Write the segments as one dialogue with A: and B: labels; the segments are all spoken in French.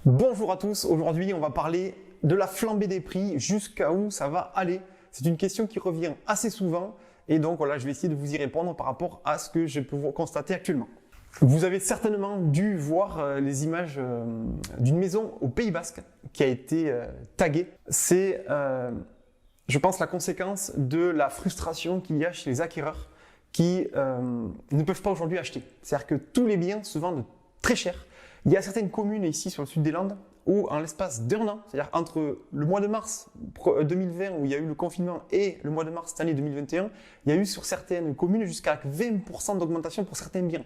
A: Bonjour à tous, aujourd'hui on va parler de la flambée des prix, jusqu'à où ça va aller. C'est une question qui revient assez souvent et donc voilà, je vais essayer de vous y répondre par rapport à ce que je peux vous constater actuellement. Vous avez certainement dû voir les images d'une maison au Pays Basque qui a été taguée. C'est, je pense, la conséquence de la frustration qu'il y a chez les acquéreurs qui ne peuvent pas aujourd'hui acheter. C'est-à-dire que tous les biens se vendent très cher. Il y a certaines communes ici sur le sud des Landes où en l'espace d'un an, c'est-à-dire entre le mois de mars 2020 où il y a eu le confinement et le mois de mars cette année 2021, il y a eu sur certaines communes jusqu'à 20% d'augmentation pour certains biens.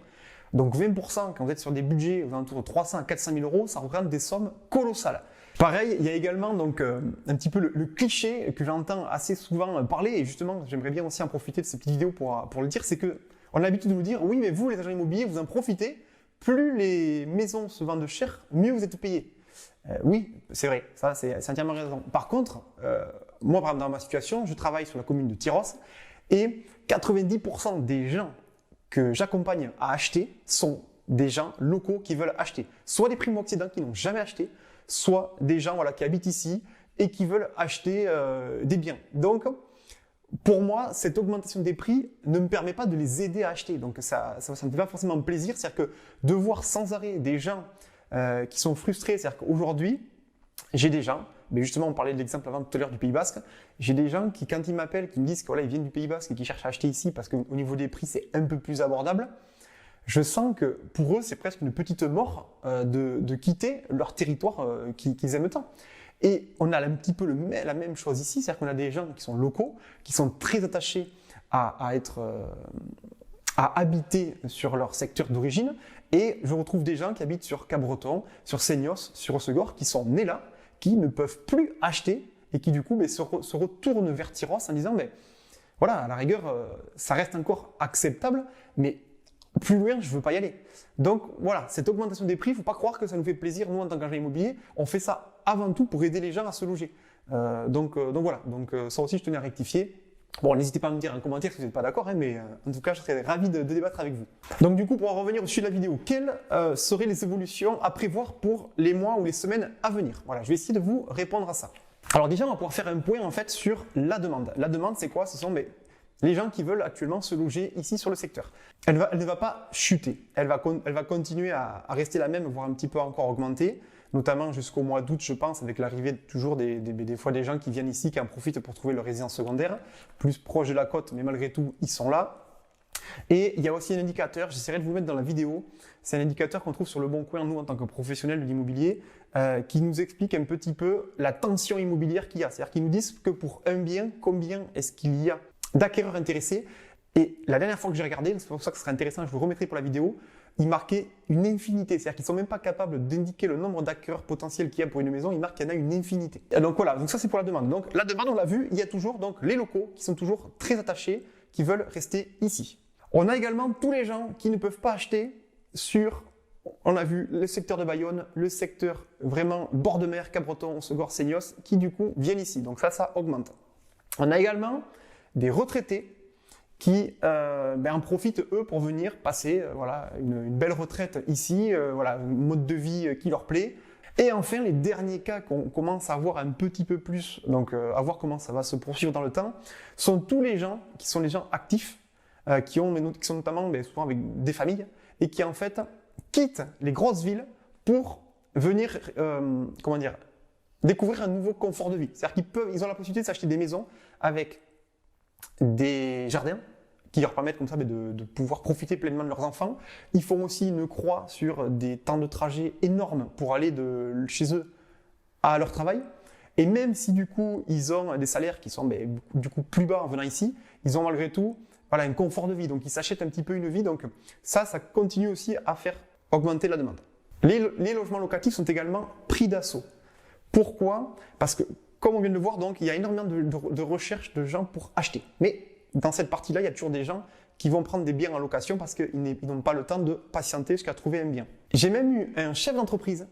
A: Donc 20% quand vous êtes sur des budgets aux alentours de 300 à 400 000 euros, ça représente des sommes colossales. Pareil, il y a également donc un petit peu le cliché que j'entends assez souvent parler et justement j'aimerais bien aussi en profiter de cette petite vidéo pour le dire, c'est que on a l'habitude de nous dire oui mais vous les agents immobiliers vous en profitez. Plus les maisons se vendent cher, mieux vous êtes payé. Oui, c'est vrai, ça c'est entièrement raison. Par contre, moi par exemple dans ma situation, je travaille sur la commune de Tyros et 90% des gens que j'accompagne à acheter sont des gens locaux qui veulent acheter. Soit des primo-accédants qui n'ont jamais acheté, soit des gens qui habitent ici et qui veulent acheter des biens. Donc, pour moi, cette augmentation des prix ne me permet pas de les aider à acheter. Donc ça me fait pas forcément plaisir. C'est-à-dire que de voir sans arrêt des gens qui sont frustrés. C'est-à-dire qu'aujourd'hui, j'ai des gens, mais justement on parlait de l'exemple avant tout à l'heure du Pays Basque, j'ai des gens qui quand ils m'appellent, qui me disent qu'ils viennent du Pays Basque et qui cherchent à acheter ici parce qu'au niveau des prix c'est un peu plus abordable. Je sens que pour eux c'est presque une petite mort de quitter leur territoire qu'ils aiment tant. Et on a un petit peu la même chose ici, c'est-à-dire qu'on a des gens qui sont locaux, qui sont très attachés à habiter sur leur secteur d'origine, et je retrouve des gens qui habitent sur Cabreton, sur Seignos, sur Hossegor, qui sont nés là, qui ne peuvent plus acheter, et qui du coup se retournent vers Tyros en disant voilà, à la rigueur, ça reste encore acceptable, mais plus loin, je ne veux pas y aller. Donc voilà, cette augmentation des prix, il ne faut pas croire que ça nous fait plaisir, nous en tant qu'agent immobilier, on fait ça avant tout pour aider les gens à se loger. Donc voilà, ça aussi je tenais à rectifier. Bon, n'hésitez pas à me dire en commentaire si vous n'êtes pas d'accord, mais en tout cas, je serais ravi de débattre avec vous. Donc du coup, pour en revenir au sujet de la vidéo, quelles seraient les évolutions à prévoir pour les mois ou les semaines à venir? Voilà, je vais essayer de vous répondre à ça. Alors déjà, on va pouvoir faire un point en fait sur la demande. La demande, c'est quoi? Ce sont les gens qui veulent actuellement se loger ici sur le secteur. Elle ne va pas chuter, elle va continuer à rester la même, voire un petit peu encore augmenter, notamment jusqu'au mois d'août, je pense, avec l'arrivée toujours des fois des gens qui viennent ici, qui en profitent pour trouver leur résidence secondaire, plus proche de la côte, mais malgré tout, ils sont là. Et il y a aussi un indicateur, j'essaierai de vous mettre dans la vidéo, c'est un indicateur qu'on trouve sur Le Bon Coin, nous, en tant que professionnels de l'immobilier, qui nous explique un petit peu la tension immobilière qu'il y a. C'est-à-dire qu'ils nous disent que pour un bien, combien est-ce qu'il y a d'acquéreurs intéressés. Et la dernière fois que j'ai regardé, c'est pour ça que ce serait intéressant, je vous remettrai pour la vidéo, il marquait une infinité. C'est-à-dire qu'ils ne sont même pas capables d'indiquer le nombre d'acquéreurs potentiels qu'il y a pour une maison, il marque qu'il y en a une infinité. Et donc voilà, donc ça c'est pour la demande. Donc la demande, on l'a vu, il y a toujours donc les locaux qui sont toujours très attachés, qui veulent rester ici. On a également tous les gens qui ne peuvent pas acheter sur, on a vu le secteur de Bayonne, le secteur vraiment bord de mer, Cabreton, Hossegor, Seignos, qui du coup viennent ici. Donc ça augmente. On a également des retraités qui en profitent eux pour venir passer une belle retraite ici, un mode de vie qui leur plaît. Et enfin, les derniers cas qu'on commence à voir un petit peu plus, donc à voir comment ça va se poursuivre dans le temps, sont tous les gens qui sont les gens actifs, qui sont notamment souvent avec des familles et qui en fait quittent les grosses villes pour venir découvrir un nouveau confort de vie. C'est-à-dire qu'ils ont la possibilité de s'acheter des maisons avec des jardins qui leur permettent comme ça de pouvoir profiter pleinement de leurs enfants. Ils font aussi une croix sur des temps de trajet énormes pour aller de chez eux à leur travail. Et même si du coup ils ont des salaires qui sont du coup plus bas en venant ici, ils ont malgré tout un confort de vie. Donc ils s'achètent un petit peu une vie. Donc ça continue aussi à faire augmenter la demande. Les logements locatifs sont également pris d'assaut. Pourquoi? Parce que comme on vient de le voir, donc, il y a énormément de recherches de gens pour acheter. Mais dans cette partie-là, il y a toujours des gens qui vont prendre des biens en location parce qu'ils n'ont pas le temps de patienter jusqu'à trouver un bien. J'ai même eu un chef d'entreprise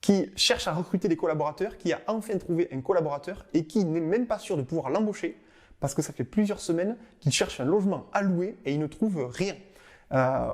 A: qui cherche à recruter des collaborateurs, qui a enfin trouvé un collaborateur et qui n'est même pas sûr de pouvoir l'embaucher parce que ça fait plusieurs semaines qu'il cherche un logement à louer et il ne trouve rien.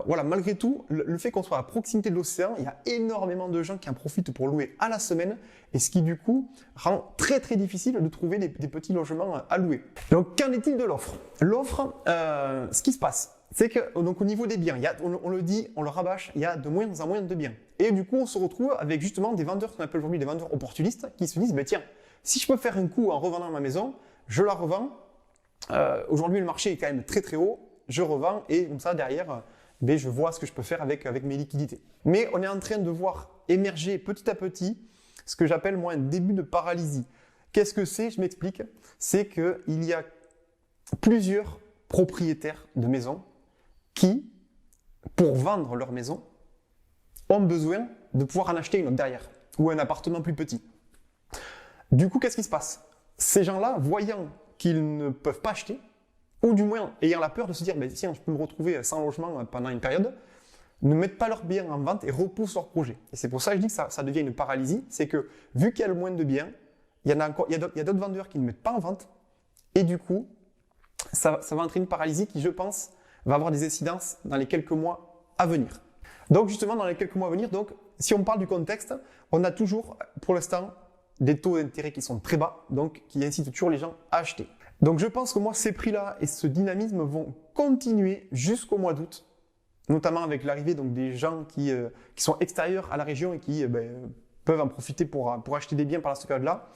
A: Voilà, malgré tout, le fait qu'on soit à proximité de l'océan, il y a énormément de gens qui en profitent pour louer à la semaine, et ce qui du coup rend très très difficile de trouver des petits logements à louer. Donc qu'en est-il de l'offre? L'offre, ce qui se passe, c'est que donc au niveau des biens, on le dit, on le rabâche, il y a de moins en moins de biens. Et du coup, on se retrouve avec justement des vendeurs qu'on appelle aujourd'hui des vendeurs opportunistes qui se disent, tiens, si je peux faire un coup en revendant ma maison, je la revends. Aujourd'hui, le marché est quand même très très haut. Je revends et comme ça, derrière, je vois ce que je peux faire avec mes liquidités. Mais on est en train de voir émerger petit à petit ce que j'appelle moi un début de paralysie. Qu'est-ce que c'est? Je m'explique. C'est qu'il y a plusieurs propriétaires de maisons qui, pour vendre leur maison, ont besoin de pouvoir en acheter une autre derrière ou un appartement plus petit. Du coup, qu'est-ce qui se passe? Ces gens-là, voyant qu'ils ne peuvent pas acheter, ou du moins ayant la peur de se dire tiens, je peux me retrouver sans logement pendant une période, ne mettent pas leurs biens en vente et repoussent leur projet. Et c'est pour ça que je dis que ça devient une paralysie, c'est que vu qu'il y a le moins de biens, il y a d'autres vendeurs qui ne mettent pas en vente, et du coup, ça va entraîner une paralysie qui, je pense, va avoir des incidences dans les quelques mois à venir. Donc justement, dans les quelques mois à venir, donc, si on parle du contexte, on a toujours, pour l'instant, des taux d'intérêt qui sont très bas, donc qui incitent toujours les gens à acheter. Donc je pense que moi, ces prix-là et ce dynamisme vont continuer jusqu'au mois d'août, notamment avec l'arrivée donc des gens qui sont extérieurs à la région et qui peuvent en profiter pour acheter des biens par cette période-là.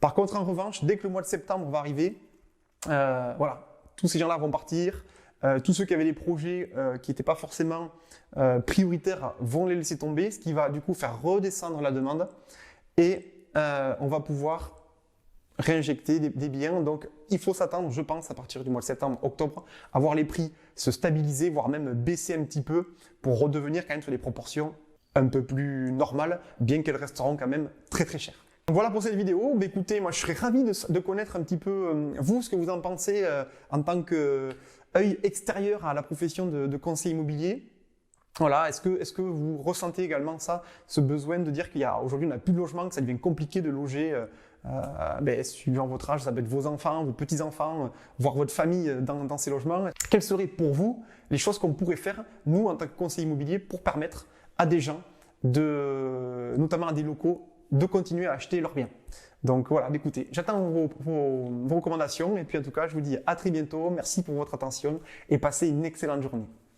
A: Par contre, en revanche, dès que le mois de septembre va arriver, voilà, tous ces gens-là vont partir. Tous ceux qui avaient des projets qui n'étaient pas forcément prioritaires vont les laisser tomber, ce qui va du coup faire redescendre la demande et on va pouvoir réinjecter des biens. Donc il faut s'attendre, je pense, à partir du mois de septembre, octobre, à voir les prix se stabiliser, voire même baisser un petit peu pour redevenir quand même sur des proportions un peu plus normales, bien qu'elles resteront quand même très très chères. Donc voilà pour cette vidéo. Écoutez, moi je serais ravi de connaître un petit peu vous, ce que vous en pensez en tant qu'œil extérieur à la profession de conseiller immobilier. Voilà, est-ce que vous ressentez également ce besoin de dire qu'aujourd'hui on n'a plus de logement, que ça devient compliqué de loger suivant votre âge, ça peut être vos enfants, vos petits-enfants, voire votre famille dans ces logements. Quelles seraient pour vous les choses qu'on pourrait faire, nous, en tant que conseiller immobilier, pour permettre à des gens, notamment à des locaux, de continuer à acheter leurs biens? Donc voilà, écoutez, j'attends vos recommandations et puis en tout cas, je vous dis à très bientôt. Merci pour votre attention et passez une excellente journée.